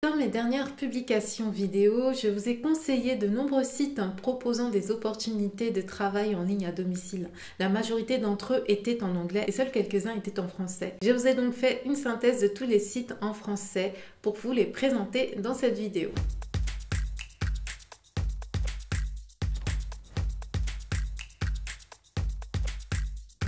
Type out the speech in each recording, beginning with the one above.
Dans mes dernières publications vidéo, je vous ai conseillé de nombreux sites proposant des opportunités de travail en ligne à domicile. La majorité d'entre eux étaient en anglais et seuls quelques-uns étaient en français. Je vous ai donc fait une synthèse de tous les sites en français pour vous les présenter dans cette vidéo.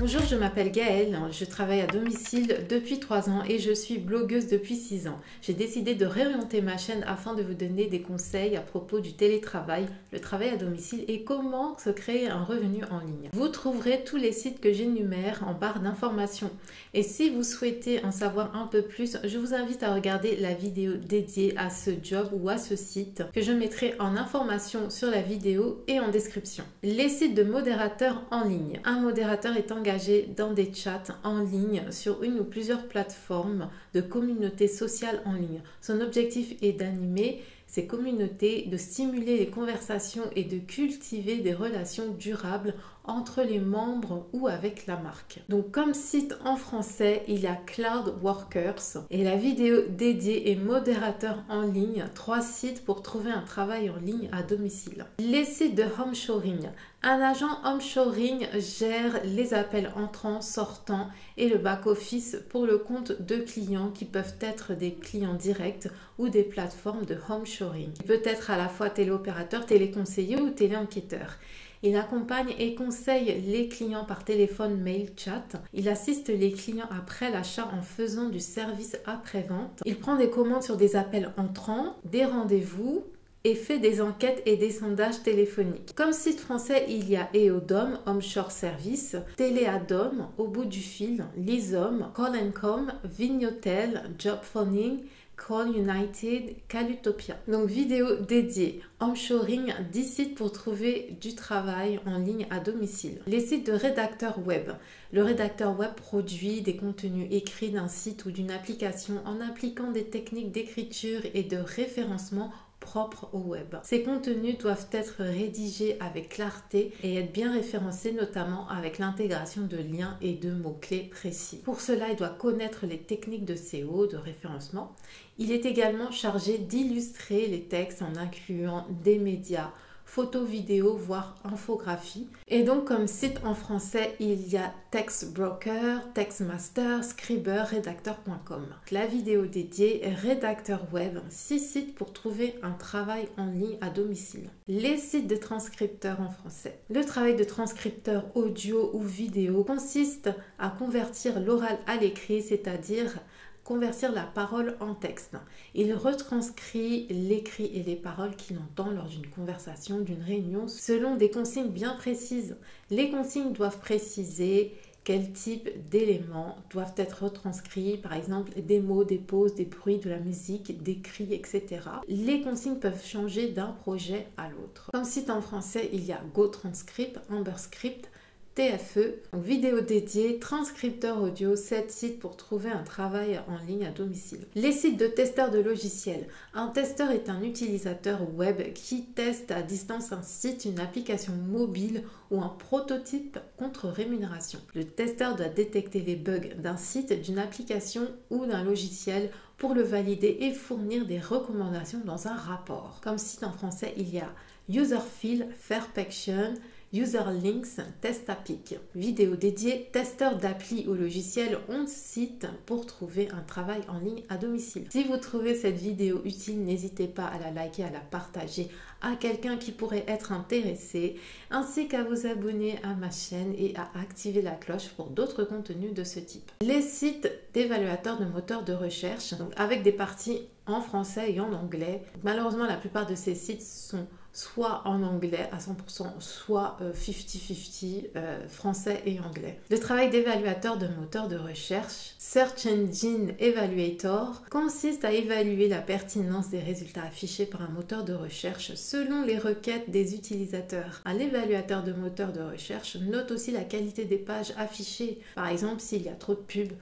Bonjour, je m'appelle Gaëlle, je travaille à domicile depuis 3 ans et je suis blogueuse depuis 6 ans. J'ai décidé de réorienter ma chaîne afin de vous donner des conseils à propos du télétravail, le travail à domicile et comment se créer un revenu en ligne. Vous trouverez tous les sites que j'énumère en barre d'informations. Et si vous souhaitez en savoir un peu plus, je vous invite à regarder la vidéo dédiée à ce job ou à ce site que je mettrai en information sur la vidéo et en description. Les sites de modérateurs en ligne. Un modérateur est engagé dans des chats en ligne sur une ou plusieurs plateformes de communautés sociales en ligne. Son objectif est d'animer ces communautés, de stimuler les conversations et de cultiver des relations durables entre les membres ou avec la marque. Donc comme site en français, il y a Cloud Workers et la vidéo dédiée est modérateur en ligne, 3 sites pour trouver un travail en ligne à domicile. Les sites de home shoring. Un agent home shoring gère les appels entrants, sortants et le back-office pour le compte de clients qui peuvent être des clients directs ou des plateformes de home shoring. Il peut être à la fois téléopérateur, téléconseiller ou téléenquêteur. Il accompagne et conseille les clients par téléphone, mail, chat. Il assiste les clients après l'achat en faisant du service après-vente. Il prend des commandes sur des appels entrants, des rendez-vous et fait des enquêtes et des sondages téléphoniques. Comme site français, il y a EODOM, Home Shore Service, Téléadom, Au bout du fil, Lizom, Call & Com, Vignotel, Jobphoning, Call United, Calutopia. Donc vidéo dédiée, home shoring, 10 sites pour trouver du travail en ligne à domicile. Les sites de rédacteurs web. Le rédacteur web produit des contenus écrits d'un site ou d'une application en appliquant des techniques d'écriture et de référencement propres au web. Ces contenus doivent être rédigés avec clarté et être bien référencés, notamment avec l'intégration de liens et de mots-clés précis. Pour cela, il doit connaître les techniques de SEO, de référencement. Il est également chargé d'illustrer les textes en incluant des médias, photos, vidéos, voire infographie. Et donc comme site en français, il y a Textbroker, Textmaster, Scriber, Redacteur.com. La vidéo dédiée est rédacteur web, 6 sites pour trouver un travail en ligne à domicile. Les sites de transcripteurs en français. Le travail de transcripteur audio ou vidéo consiste à convertir l'oral à l'écrit, c'est-à-dire convertir la parole en texte. Il retranscrit l'écrit et les paroles qu'il entend lors d'une conversation, d'une réunion, selon des consignes bien précises. Les consignes doivent préciser quel type d'éléments doivent être retranscrits, par exemple des mots, des pauses, des bruits, de la musique, des cris, etc. Les consignes peuvent changer d'un projet à l'autre. Comme site en français, il y a GoTranscript, AmberScript, TFE, donc vidéo dédiée, transcripteur audio, 7 sites pour trouver un travail en ligne à domicile. Les sites de testeurs de logiciels. Un testeur est un utilisateur web qui teste à distance un site, une application mobile ou un prototype contre rémunération. Le testeur doit détecter les bugs d'un site, d'une application ou d'un logiciel pour le valider et fournir des recommandations dans un rapport. Comme site en français, il y a Userfill, Fairfaction, Userlinks, Testapic. Vidéo dédiée, testeur d'appli ou logiciel, 11 sites pour trouver un travail en ligne à domicile. Si vous trouvez cette vidéo utile, n'hésitez pas à la liker, à la partager à quelqu'un qui pourrait être intéressé, ainsi qu'à vous abonner à ma chaîne et à activer la cloche pour d'autres contenus de ce type. Les sites d'évaluateurs de moteurs de recherche, donc avec des parties en français et en anglais. Malheureusement, la plupart de ces sites sont soit en anglais à 100%, soit 50-50 français et anglais. Le travail d'évaluateur de moteur de recherche, Search Engine Evaluator, consiste à évaluer la pertinence des résultats affichés par un moteur de recherche selon les requêtes des utilisateurs. Un évaluateur de moteur de recherche note aussi la qualité des pages affichées, par exemple s'il y a trop de pubs,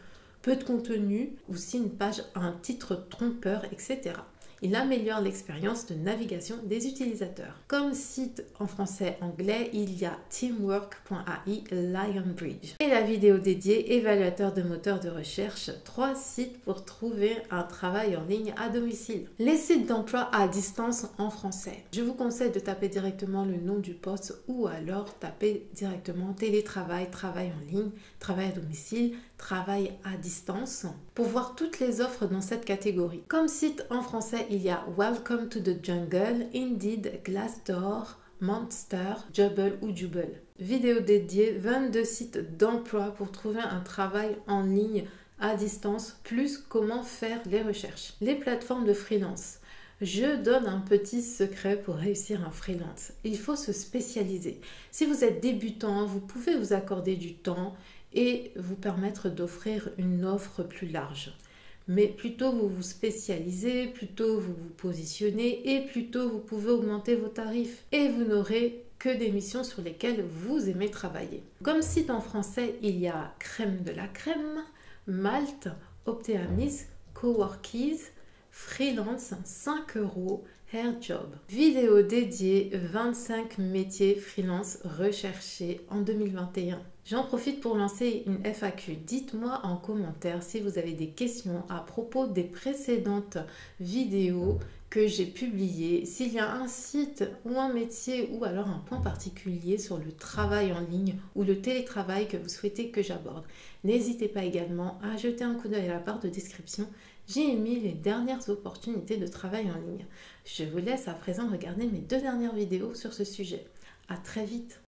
peu de contenu ou si une page a un titre trompeur, etc. Il améliore l'expérience de navigation des utilisateurs. Comme site en français-anglais, il y a teamwork.ai Lionbridge. Et la vidéo dédiée évaluateur de moteur de recherche, 3 sites pour trouver un travail en ligne à domicile. Les sites d'emploi à distance en français. Je vous conseille de taper directement le nom du poste ou alors taper directement télétravail, travail en ligne, travail à domicile, travail à distance pour voir toutes les offres dans cette catégorie. Comme site en français, il y a Welcome to the Jungle, Indeed, Glassdoor, Monster, Jobble ou Jubble. Vidéo dédiée, 22 sites d'emploi pour trouver un travail en ligne à distance, plus comment faire les recherches. Les plateformes de freelance. Je donne un petit secret pour réussir un freelance. Il faut se spécialiser. Si vous êtes débutant, vous pouvez vous accorder du temps et vous permettre d'offrir une offre plus large. Mais plutôt vous vous spécialisez, plutôt vous vous positionnez et plutôt vous pouvez augmenter vos tarifs. Et vous n'aurez que des missions sur lesquelles vous aimez travailler. Comme site en français, il y a Crème de la Crème, Malte, Opteamis, Coworkies, Freelance, 5 €, Hairjob. Vidéo dédiée 25 métiers freelance recherchés en 2021. J'en profite pour lancer une FAQ. Dites-moi en commentaire si vous avez des questions à propos des précédentes vidéos que j'ai publiées, s'il y a un site ou un métier ou alors un point particulier sur le travail en ligne ou le télétravail que vous souhaitez que j'aborde. N'hésitez pas également à jeter un coup d'œil à la barre de description. J'ai mis les dernières opportunités de travail en ligne. Je vous laisse à présent regarder mes 2 dernières vidéos sur ce sujet. À très vite!